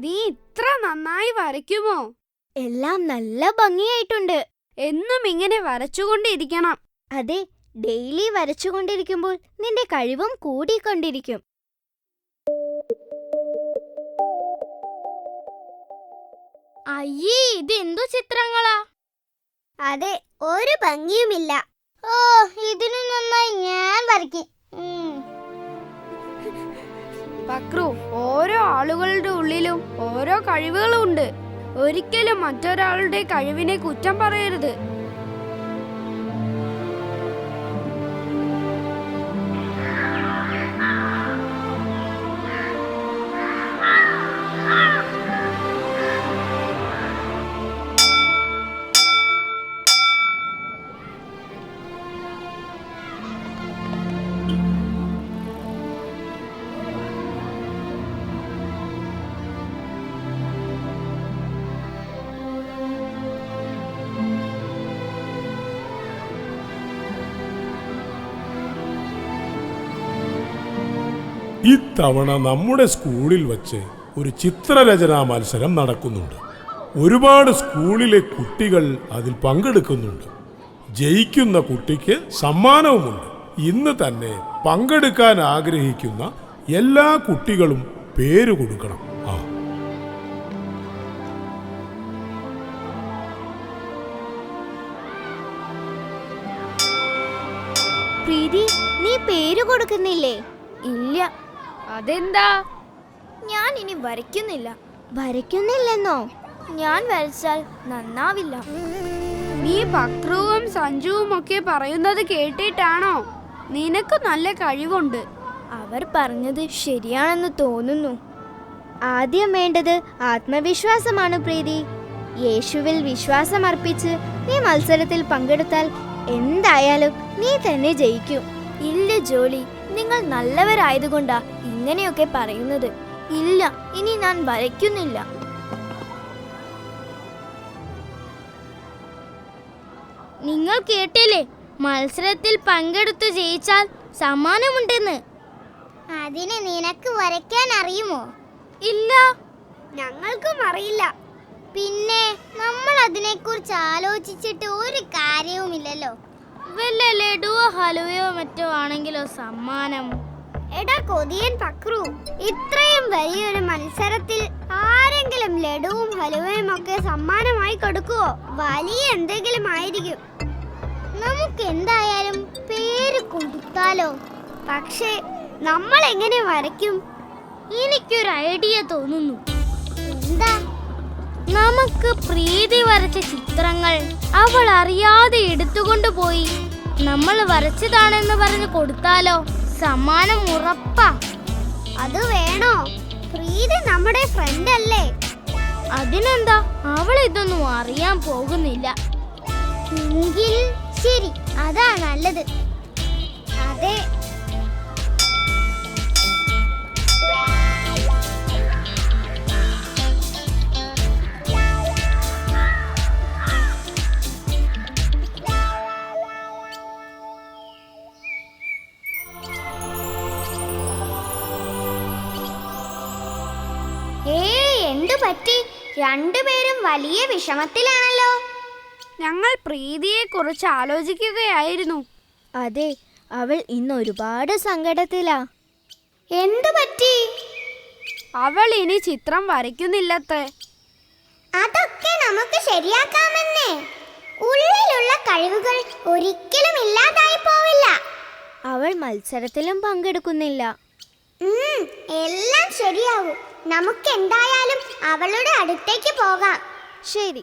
നീ ഇത്ര നന്നായി വരയ്ക്കുമോ? എല്ലാം നല്ല ഭംഗിയായിട്ടുണ്ട്. എന്നും ഇങ്ങനെ വരച്ചുകൊണ്ടിരിക്കണം. അതെ, ഡെയിലി വരച്ചുകൊണ്ടിരിക്കുമ്പോൾ നിന്റെ കഴിവും കൂടിക്കൊണ്ടിരിക്കും. അയ്യേ, ഇത് എന്തു ചിത്രങ്ങളാ? അതെ, ഒരു ഭംഗിയുമില്ല. ഓ, ഇതിനു നന്നായി ഞാൻ വരയ്ക്കും. പക്രു, ഓരോ ആളുകളുടെ ഉള്ളിലും ഓരോ കഴിവുകളുണ്ട്. ഒരിക്കലും മറ്റൊരാളുടെ കഴിവിനെ കുറ്റം പറയരുത്. ഇത്തവണ നമ്മുടെ സ്കൂളിൽ വച്ച് ഒരു ചിത്രരചനാ മത്സരം നടക്കുന്നുണ്ട്. ഒരുപാട് സ്കൂളിലെ കുട്ടികൾ അതിൽ പങ്കെടുക്കുന്നുണ്ട്. ജയിക്കുന്ന കുട്ടിക്ക് സമ്മാനവുമുണ്ട്. ഇന്ന് തന്നെ പങ്കെടുക്കാൻ ആഗ്രഹിക്കുന്ന എല്ലാ കുട്ടികളും പേര് കൊടുക്കണം. പ്രീതി, നീ പേര് കൊടുക്കുന്നില്ലേ? ഇല്ല. അതെന്താ? ഞാൻ ഇനി വരയ്ക്കുന്നില്ല. വരയ്ക്കുന്നില്ലെന്നോ? ഞാൻ വരച്ചാൽ നന്നാവില്ല. നീ പക്രുവും സഞ്ജുവും ഒക്കെ പറയുന്നത് കേട്ടിട്ടാണോ? നിനക്ക് നല്ല കഴിവുണ്ട്. അവർ പറഞ്ഞത് ശരിയാണെന്ന് തോന്നുന്നു. ആദ്യം വേണ്ടത് ആത്മവിശ്വാസമാണ് പ്രീതി. യേശുവിൽ വിശ്വാസം അർപ്പിച്ച് നീ മത്സരത്തിൽ പങ്കെടുത്താൽ എന്തായാലും നീ തന്നെ ജയിക്കും. ഇല്ല ജോളി, നിങ്ങൾ നല്ലവരായതുകൊണ്ടാ ഇങ്ങനെയൊക്കെ പറയുന്നത്. ഇല്ല, ഇനി ഞാൻ വരയ്ക്കുന്നില്ല. നിങ്ങൾ കേട്ടില്ലേ, മത്സരത്തിൽ പങ്കെടുത്തു ജയിച്ചാൽ സമ്മാനമുണ്ടെന്ന്. അതിന് നിനക്ക് വരയ്ക്കാൻ അറിയുമോ? ഇല്ല, ഞങ്ങൾക്കും അറിയില്ല. പിന്നെ നമ്മൾ അതിനെക്കുറിച്ച് ആലോചിച്ചിട്ട് ഒരു കാര്യവുമില്ലല്ലോ. വല്ല ലഡുവോ ഹലുവയോ മറ്റോ ആണെങ്കിലോ സമ്മാനം. എടാ കൊതിയൻ പക്രു, ഇത്രയും വലിയൊരു മത്സരത്തിൽ ആരെങ്കിലും ലഡുവും ഹലുവയും ഒക്കെ സമ്മാനമായി കൊടുക്കുവോ? വലിയ എന്തെങ്കിലും ആയിരിക്കും. നമുക്ക് എന്തായാലും പേര് കൊടുത്താലോ? പക്ഷേ നമ്മൾ എങ്ങനെ വരയ്ക്കും? എനിക്കൊരു ഐഡിയ തോന്നുന്നു. എന്താ? നമുക്ക് പ്രീതി വരച്ച ചിത്രങ്ങൾ അവൾ അറിയാതെ എടുത്തുകൊണ്ട് പോയി നമ്മൾ വരച്ചതാണെന്ന് പറഞ്ഞു കൊടുത്താലോ? സമ്മാനം ഉറപ്പാ. അത് വേണോ? പ്രീതി നമ്മുടെ ഫ്രണ്ട് അല്ലേ? അതിനെന്താ, അവൾ ഇതൊന്നും അറിയാൻ പോകുന്നില്ല. എങ്കിൽ ശരി, അതാ നല്ലത്. അതെ, എന്തു പറ്റി? രണ്ടുപേരും വലിയ വിഷമത്തിലാണല്ലോ. ഞങ്ങൾ പ്രീതിയെ കുറിച്ച് ആലോചിക്കുകയായിരുന്നു. അതെ, അവൾ ഇന്ന് ഒരുപാട് സങ്കടത്തിലാ. എന്തു പറ്റി? അവൾ ഇനി ചിത്രം വരയ്ക്കുന്നില്ലത്തെ. അതൊക്കെ നമുക്ക് ശരിയാക്കാമെന്നേ. ഉള്ളിലുള്ള കഴിവുകൾ ഒരിക്കലും ഇല്ലാതായി പോവില്ല. അവൾ മത്സരത്തിലും പങ്കെടുക്കുന്നില്ല. എല്ലാം ശരിയാവും. നമുക്ക് എന്തായാലും അവളുടെ അടുത്തേക്ക് പോകാം. ശരി.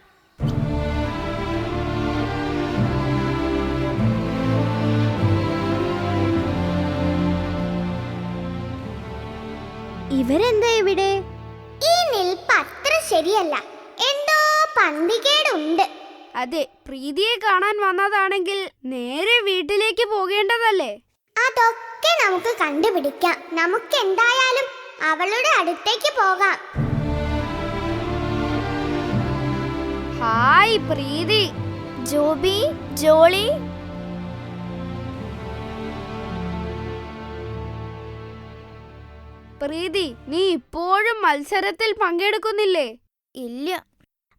ഇവരെന്താ ഇവിടെ? ഈ നിൽപ്പ് അത്ര ശരിയല്ല. എന്തോ പന്തികേടുണ്ട്. അതെ, പ്രീതിയെ കാണാൻ വന്നതാണെങ്കിൽ നേരെ വീട്ടിലേക്ക് പോകേണ്ടതല്ലേ? അതൊക്കെ നമുക്ക് കണ്ടുപിടിക്കാം. നമുക്ക് എന്തായാലും അവളുടെ അടുത്തേക്ക് പോകാം. ഹായ് പ്രീതി. ജോബി, ജോളി. പ്രീതി, നീ ഇപ്പോഴും മത്സരത്തിൽ പങ്കെടുക്കുന്നില്ലേ? ഇല്ല.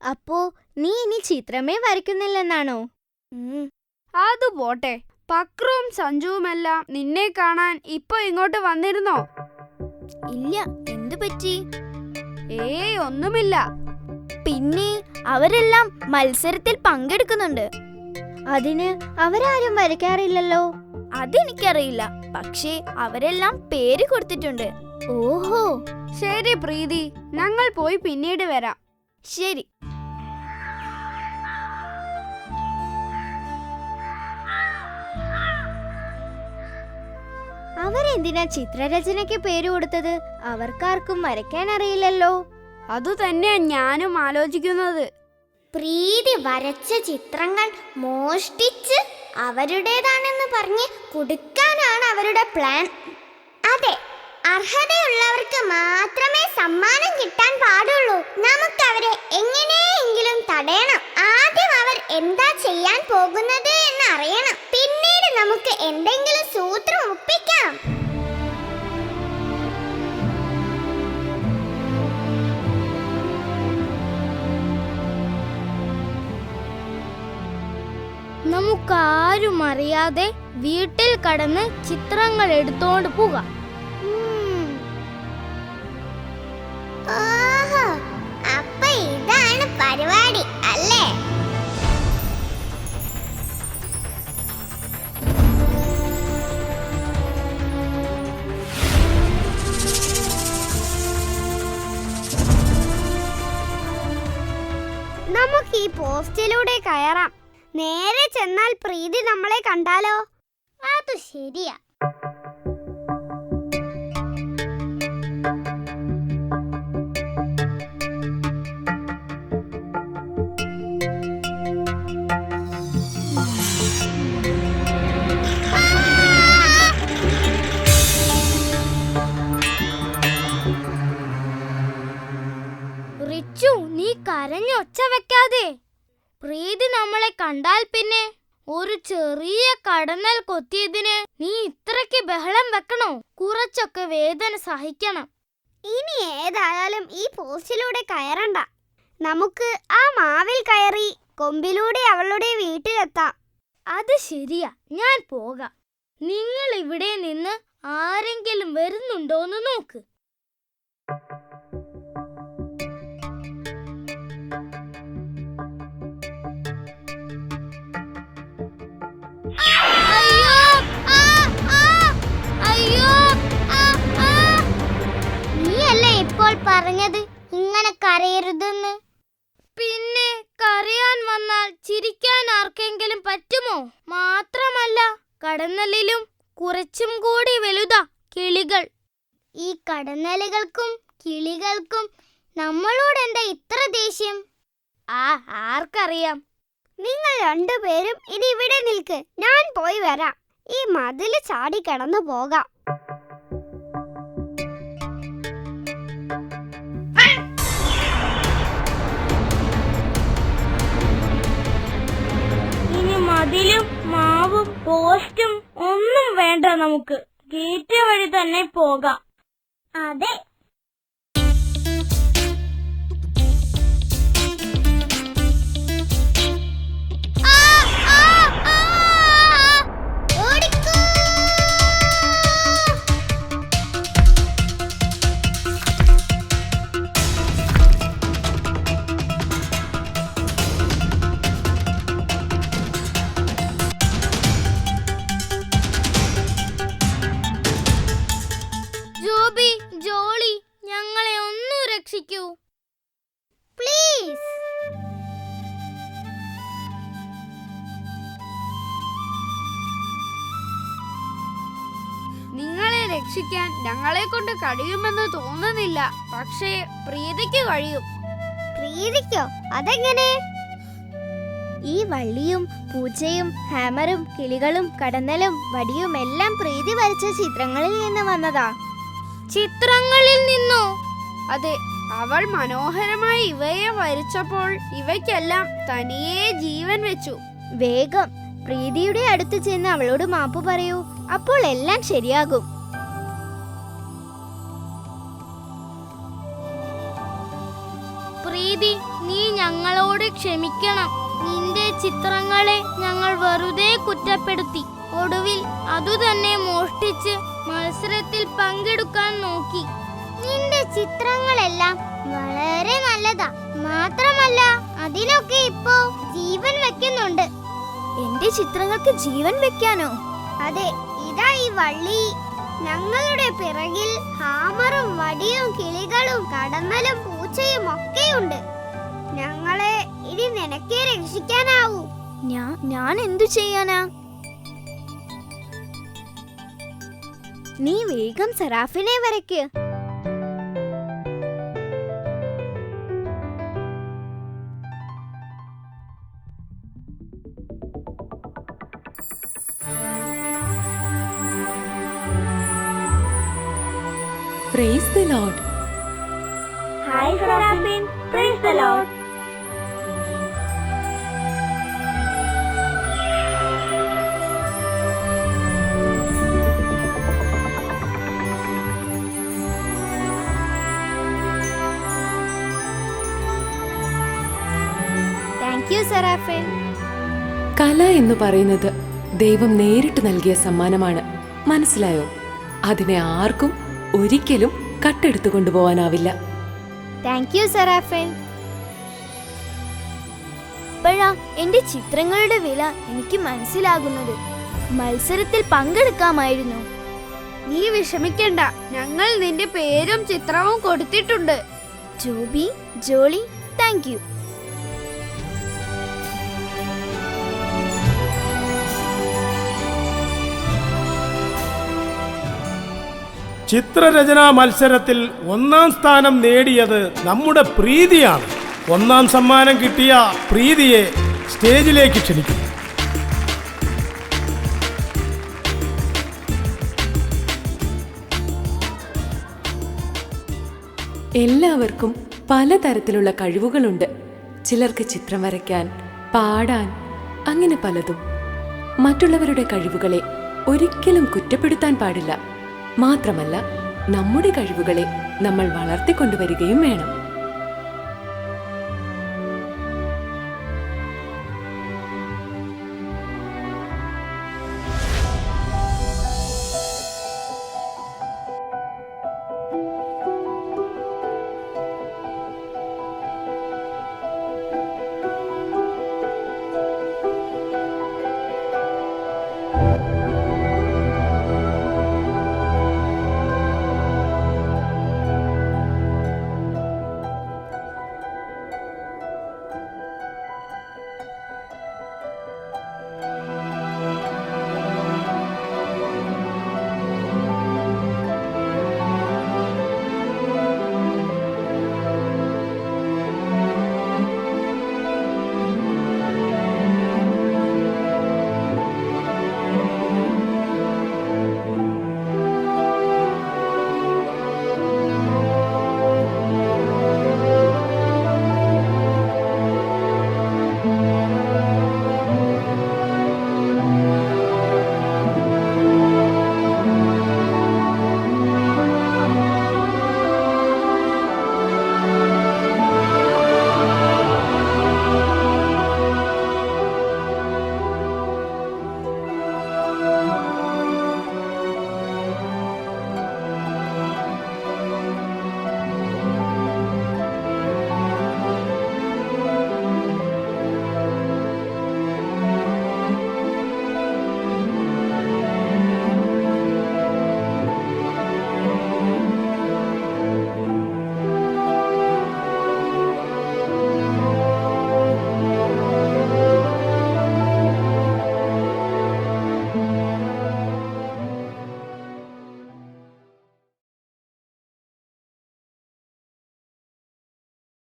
അപ്പോ നീ ഇനി ചിത്രമേ വരയ്ക്കുന്നില്ലെന്നാണോ? അത് പോട്ടെ, പക്രുവും സഞ്ജുവുമെല്ലാം നിന്നെ കാണാൻ ഇപ്പൊ ഇങ്ങോട്ട് വന്നിരുന്നോ? ഇല്ല. എന്തു പറ്റി? ഒന്നുമില്ല. പിന്നെ അവരെല്ലാം മത്സരത്തിൽ പങ്കെടുക്കുന്നുണ്ട്. അതിന് അവരാരും വരയ്ക്കാറില്ലല്ലോ. അതെനിക്കറിയില്ല. പക്ഷേ അവരെല്ലാം പേര് കൊടുത്തിട്ടുണ്ട്. ഓഹോ, ശരി പ്രീതി, ഞങ്ങൾ പോയി പിന്നീട് വരാം. ശരി. അവരെന്തിനാ ചിത്രരചനയ്ക്ക് പേര് കൊടുത്തത്? അവർക്കാർക്കും വരയ്ക്കാൻ അറിയില്ലല്ലോ. അതുതന്നെയാ ഞാനും ആലോചിക്കുന്നത്. പ്രീതി വരച്ച ചിത്രങ്ങൾ മോഷ്ടിച്ച് അവരുടേതാണെന്ന് പറഞ്ഞ് കൊടുക്കാനാണ് അവരുടെ പ്ലാൻ. അതെ, അർഹതയുള്ളവർക്ക് മാത്രമേ സമ്മാനം കിട്ടാൻ പാടുള്ളൂ. നമുക്ക് അവരെ എങ്ങനെയെങ്കിലും തടയണം. ആദ്യം അവർ എന്താ ചെയ്യാൻ പോകുന്നത് എന്ന് അറിയണം. പിന്നീട് നമുക്ക് എന്തെങ്കിലും സൂത്രം ഒപ്പിക്കാം. നമുക്കാരും അറിയാതെ വീട്ടിൽ കടന്ന് ചിത്രങ്ങൾ എടുത്തോണ്ട് പോകാം. ഓഹോ, അപ്പൊ ഇതാണ് പരിപാടി അല്ലേ? നമുക്ക് ഈ പോസ്റ്റിലൂടെ കയറാം. നേരെ ചെന്നാൽ പ്രീതി നമ്മളെ കണ്ടാലോ? അത് ശരിയാ. റിച്ചു, നീ കരഞ്ഞൊച്ച വെക്കാതെ. പ്രീതി നമ്മളെ കണ്ടാൽ പിന്നെ ഒരു ചെറിയ കടന്നൽ കൊത്തിയതിന് നീ ഇത്രയ്ക്ക് ബഹളം വെക്കണോ? കുറച്ചൊക്കെ വേദന സഹിക്കണം. ഇനി ഏതായാലും ഈ പോസ്റ്റിലൂടെ കയറണ്ട. നമുക്ക് ആ മാവിൽ കയറി കൊമ്പിലൂടെ അവളുടെ വീട്ടിലെത്താം. അത് ശരിയാ, ഞാൻ പോകാം. നിങ്ങൾ ഇവിടെ നിന്ന് ആരെങ്കിലും വരുന്നുണ്ടോന്ന് നോക്ക്. നീയല്ലേ ഇപ്പോൾ പറഞ്ഞത് ഇങ്ങനെ കരയരുതെന്ന്? പിന്നെ കരയാൻ വന്നാൽ ചിരിക്കാൻ ആർക്കെങ്കിലും പറ്റുമോ? മാത്രമല്ല, കടന്നലിലും കുറച്ചും കൂടി വലുതാ കിളികൾ. ഈ കടന്നലുകൾക്കും കിളികൾക്കും നമ്മളോട് എന്താ ഇത്ര ദേഷ്യം? ആർക്കറിയാം. നിങ്ങൾ രണ്ടുപേരും ഇനി ഇവിടെ നിൽക്ക്, ഞാൻ പോയി വരാം. ഈ മതില് ചാടി കടന്നു പോകാം. ഇനി മതിലും മാവും പോസ്റ്റും ഒന്നും വേണ്ട. നമുക്ക് ഗേറ്റ് വഴി തന്നെ പോകാം. അതെ. ജോബി, ജോളി, ഞങ്ങളെ ഒന്ന് രക്ഷിക്കൂ പ്ലീസ്. നിങ്ങളെ രക്ഷിക്കാൻ ഞങ്ങളെ കൊണ്ട് കഴിയുമെന്ന് തോന്നുന്നില്ല. പക്ഷേ പ്രീതിക്ക് കഴിയും. പ്രീതിക്കോ? അതെങ്ങനെ? ഈ വള്ളിയും പൂച്ചയും ഹാമറും കിളികളും കടന്നലും വടിയും എല്ലാം പ്രീതി വരച്ച ചിത്രങ്ങളിൽ നിന്ന് വന്നതാ. ചിത്രങ്ങളിൽ നിന്നോ? അതെ, അവൾ മനോഹരമായി ഇവയെ വരച്ചപ്പോൾ ഇവയ്ക്കെല്ലാം തനിയെ ജീവൻ വെച്ചു. വേഗം പ്രീതിയുടെ അടുത്ത് ചെന്ന് അവളോട് മാപ്പ് പറയൂ. അപ്പോൾ എല്ലാം ശരിയാകും. പ്രീതി, നീ ഞങ്ങളോട് ക്ഷമിക്കണം. നിന്റെ ചിത്രങ്ങളെ ഞങ്ങൾ വെറുതെ കുറ്റപ്പെടുത്തി. ഒടുവിൽ അതുതന്നെ മോഷ്ടിച്ച് മത്സരത്തിൽ പങ്കെടുക്കാൻ നോക്കി. നിന്റെ ചിത്രങ്ങളെല്ലാം വളരെ നല്ലതാ. മാത്രമല്ല അതിനൊക്കെ ഇപ്പോ ജീവൻ വെക്കുന്നുണ്ട്. എന്റെ ചിത്രങ്ങൾക്ക് ജീവൻ വെക്കാനോ? അതെ, ഇതാ ഈ വള്ളി. ഞങ്ങളുടെ പിറകിൽ ഹാമറും വടിയും കിളികളും കടന്നലും പൂച്ചയും ഒക്കെയുണ്ട്. ഞങ്ങളെ ഇനി നിനക്കേ രക്ഷിക്കാനാവൂ. ഞാൻ എന്തു ചെയ്യാനാ? നീ വേഗം സെറാഫിനെ വരയ്ക്ക്. Praise the Lord. Hi Seraphim, praise the Lord. Thank you Serafin. കല എന്ന് പറയുന്നത് ദൈവം നേരിട്ട് നൽകിയ സമ്മാനമാണ്. മനസ്സിലായോ? അതിനെ ആർക്കും ഒരിക്കലും കട്ടെടുത്തു കൊണ്ടുപോകാനാവില്ല. Thank you Seraphin. ഇപ്പോഴാ എന്റെ ചിത്രങ്ങളുടെ വില എനിക്ക് മനസ്സിലാകുന്നത്. മത്സരത്തിൽ പങ്കെടുക്കാമായിരുന്നു. നീ വിഷമിക്കണ്ട, ഞങ്ങൾ നിന്റെ പേരും ചിത്രവും കൊടുത്തിട്ടുണ്ട്. Joby, Jolly, thank you. ചിത്രരചനാ മത്സരത്തിൽ 1-ാം സ്ഥാനം നേടിയത് നമ്മുടെ പ്രീതിയാണ്. 1-ാം സമ്മാനം കിട്ടിയ പ്രീതിയെ സ്റ്റേജിലേക്ക് ക്ഷണിക്കുന്നു. എല്ലാവർക്കും പലതരത്തിലുള്ള കഴിവുകളുണ്ട്. ചിലർക്ക് ചിത്രം വരയ്ക്കാൻ, പാടാൻ, അങ്ങനെ പലതും. മറ്റുള്ളവരുടെ കഴിവുകളെ ഒരിക്കലും കുറ്റപ്പെടുത്താൻ പാടില്ല. മാത്രമല്ല, നമ്മുടെ കഴിവുകളെ നമ്മൾ വളർത്തിക്കൊണ്ടുവരികയും വേണം.